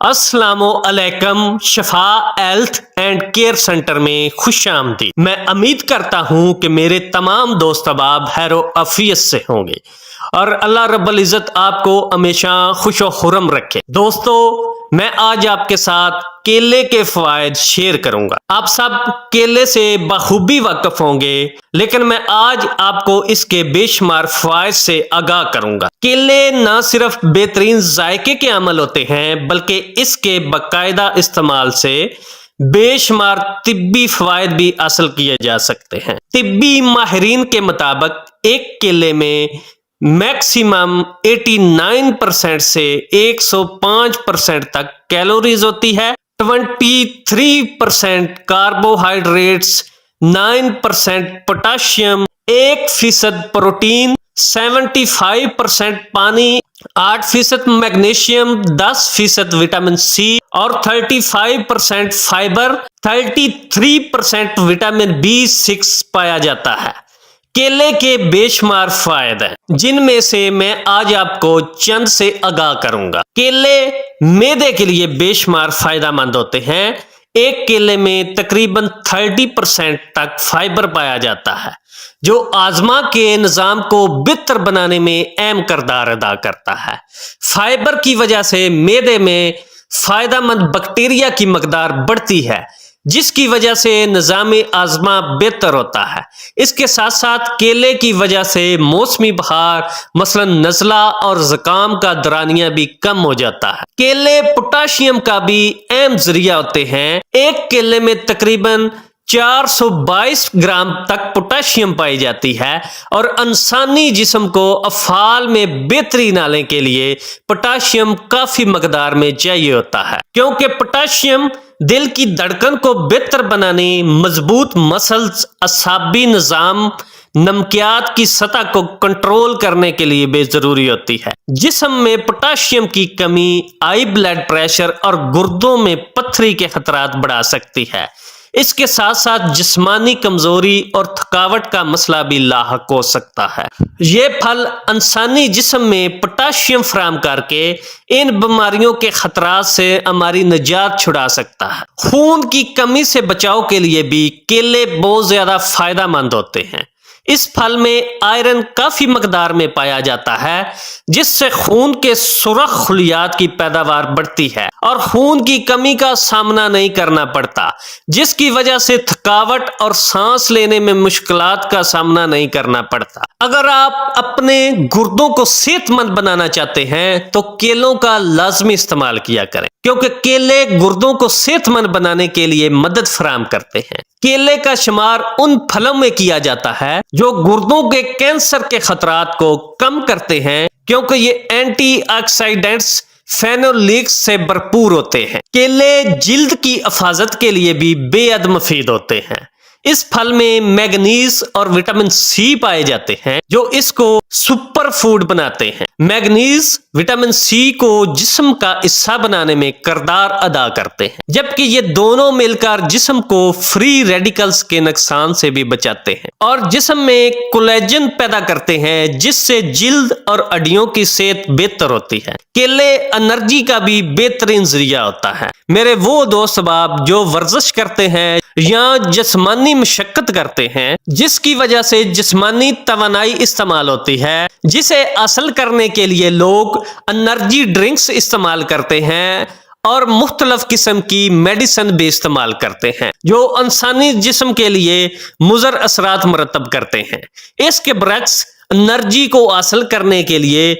السلام علیکم، شفا ہیلتھ اینڈ کیئر سینٹر میں خوش آمدید۔ میں امید کرتا ہوں کہ میرے تمام دوست احباب خیر و عافیت سے ہوں گے اور اللہ رب العزت آپ کو ہمیشہ خوش و خرم رکھے۔ دوستو، میں آج آپ کے ساتھ کیلے کے فوائد شیئر کروں گا۔ آپ سب کیلے سے بخوبی واقف ہوں گے، لیکن میں آج آپ کو اس کے بے شمار فوائد سے آگاہ کروں گا۔ کیلے نہ صرف بہترین ذائقے کے حامل ہوتے ہیں، بلکہ اس کے باقاعدہ استعمال سے بے شمار طبی فوائد بھی حاصل کیے جا سکتے ہیں۔ طبی ماہرین کے مطابق ایک کیلے میں میکسیمم 89% سے 105% تک کیلوریز ہوتی ہے، 23% کاربوہائیڈریٹس، 9% پوٹاشیم، 1% پروٹین، 75% پانی، 8% میگنیشیم، 10% وٹامن سی اور 35% فائبر، 33% وٹامن B6 پایا جاتا ہے۔ کیلے کے بے شمار فوائد ہیں، جن میں سے میں آج آپ کو چند سے آگاہ کروں گا۔ کیلے معدے کے لیے بے شمار فائدہ مند ہوتے ہیں۔ ایک کیلے میں تقریباً 30% تک فائبر پایا جاتا ہے، جو ہاضمہ کے نظام کو بہتر بنانے میں اہم کردار ادا کرتا ہے۔ فائبر کی وجہ سے معدے میں فائدہ مند بیکٹیریا کی مقدار بڑھتی ہے، جس کی وجہ سے نظام ہاضمہ بہتر ہوتا ہے۔ اس کے ساتھ ساتھ کیلے کی وجہ سے موسمی بخار، مثلا نزلہ اور زکام کا دورانیہ بھی کم ہو جاتا ہے۔ کیلے پوٹاشیم کا بھی اہم ذریعہ ہوتے ہیں۔ ایک کیلے میں تقریباً 422 گرام تک پوٹاشیم پائی جاتی ہے، اور انسانی جسم کو افعال میں بہتری لانے کے لیے پوٹاشیم کافی مقدار میں چاہیے ہوتا ہے، کیونکہ پوٹاشیم دل کی دھڑکن کو بہتر بنانے، مضبوط مسلز، اعصابی نظام، نمکیات کی سطح کو کنٹرول کرنے کے لیے بھی ضروری ہوتی ہے۔ جسم میں پوٹاشیم کی کمی ہائی بلڈ پریشر اور گردوں میں پتھری کے خطرات بڑھا سکتی ہے۔ اس کے ساتھ ساتھ جسمانی کمزوری اور تھکاوٹ کا مسئلہ بھی لاحق ہو سکتا ہے۔ یہ پھل انسانی جسم میں پوٹاشیم فراہم کر کے ان بیماریوں کے خطرات سے ہماری نجات چھڑا سکتا ہے۔ خون کی کمی سے بچاؤ کے لیے بھی کیلے بہت زیادہ فائدہ مند ہوتے ہیں۔ اس پھل میں آئرن کافی مقدار میں پایا جاتا ہے، جس سے خون کے سرخ خلیات کی پیداوار بڑھتی ہے اور خون کی کمی کا سامنا نہیں کرنا پڑتا، جس کی وجہ سے تھکاوٹ اور سانس لینے میں مشکلات کا سامنا نہیں کرنا پڑتا۔ اگر آپ اپنے گردوں کو صحت مند بنانا چاہتے ہیں تو کیلوں کا لازمی استعمال کیا کریں، کیونکہ کیلے گردوں کو صحت مند بنانے کے لیے مدد فراہم کرتے ہیں۔ کیلے کا شمار ان پھلوں میں کیا جاتا ہے جو گردوں کے کینسر کے خطرات کو کم کرتے ہیں، کیونکہ یہ اینٹی آکسیڈنٹس، فینولیکس سے بھرپور ہوتے ہیں۔ کیلے جلد کی حفاظت کے لیے بھی بے حد مفید ہوتے ہیں۔ اس پھل میں میگنیز اور وٹامن سی پائے جاتے ہیں، جو اس کو سپر فوڈ بناتے ہیں۔ میگنیز وٹامن سی کو جسم کا حصہ بنانے میں کردار ادا کرتے ہیں، جبکہ یہ دونوں مل کر جسم کو فری ریڈیکلز کے نقصان سے بھی بچاتے ہیں اور جسم میں کولیجن پیدا کرتے ہیں، جس سے جلد اور ہڈیوں کی صحت بہتر ہوتی ہے۔ کیلے انرجی کا بھی بہترین ذریعہ ہوتا ہے۔ میرے وہ دوست احباب جو ورزش کرتے ہیں یا جسمانی مشقت کرتے ہیں، جس کی وجہ سے جسمانی توانائی استعمال ہوتی ہے، جسے حاصل کرنے کے لیے لوگ انرجی ڈرنکس استعمال کرتے ہیں اور مختلف قسم کی میڈیسن بھی استعمال کرتے ہیں، جو انسانی جسم کے لیے مضر اثرات مرتب کرتے ہیں۔ اس کے برعکس انرجی کو حاصل کرنے کے لیے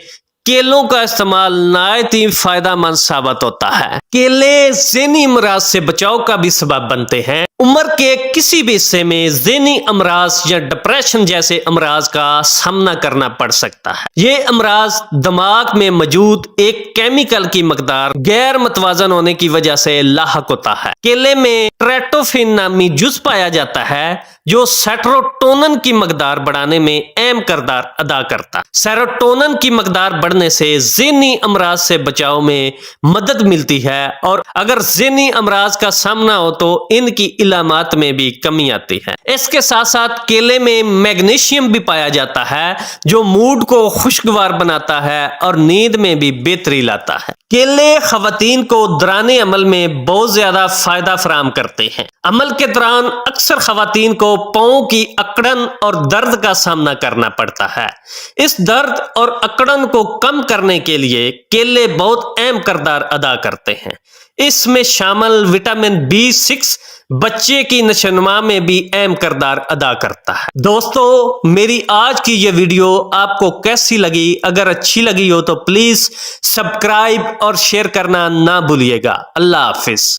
کیلوں کا استعمال نہایت ہی فائدہ مند ثابت ہوتا ہے۔ کیلے ذہنی امراض سے بچاؤ کا بھی سبب بنتے ہیں۔ عمر کے کسی بھی حصے میں ذہنی امراض یا ڈپریشن جیسے امراض کا سامنا کرنا پڑ سکتا ہے۔ یہ امراض دماغ میں موجود ایک کیمیکل کی مقدار غیر متوازن ہونے کی وجہ سے لاحق ہوتا ہے۔ کیلے میں ٹریٹوفین نامی جز پایا جاتا ہے، جو سیروٹونن کی مقدار بڑھانے میں اہم کردار ادا کرتا ہے۔ سیروٹونن کی مقدار بڑھنے سے ذہنی امراض سے بچاؤ میں مدد ملتی ہے، اور اگر ذہنی امراض کا سامنا ہو تو ان کی علامات میں بھی کمی آتی ہے۔ اس کے ساتھ ساتھ کیلے میں میگنیشیم بھی پایا جاتا ہے جو موڈ کو خوشگوار بناتا ہے اور نیند میں بھی بہتری لاتا ہے۔ کیلے خواتین کو دوران عمل میں بہت زیادہ فائدہ فراہم کرتے ہیں۔ عمل کے دوران اکثر خواتین کو پاؤں کی اکڑن اور درد کا سامنا کرنا پڑتا ہے۔ اس درد اور اکڑن کو کم کرنے کے لیے کیلے بہت اہم کردار ادا کرتے ہیں۔ اس میں شامل وٹامن B6 بچے کی نشوونما میں بھی اہم کردار ادا کرتا ہے۔ دوستو، میری آج کی یہ ویڈیو آپ کو کیسی لگی؟ اگر اچھی لگی ہو تو پلیز سبسکرائب اور شیئر کرنا نہ بھولیے گا۔ اللہ حافظ۔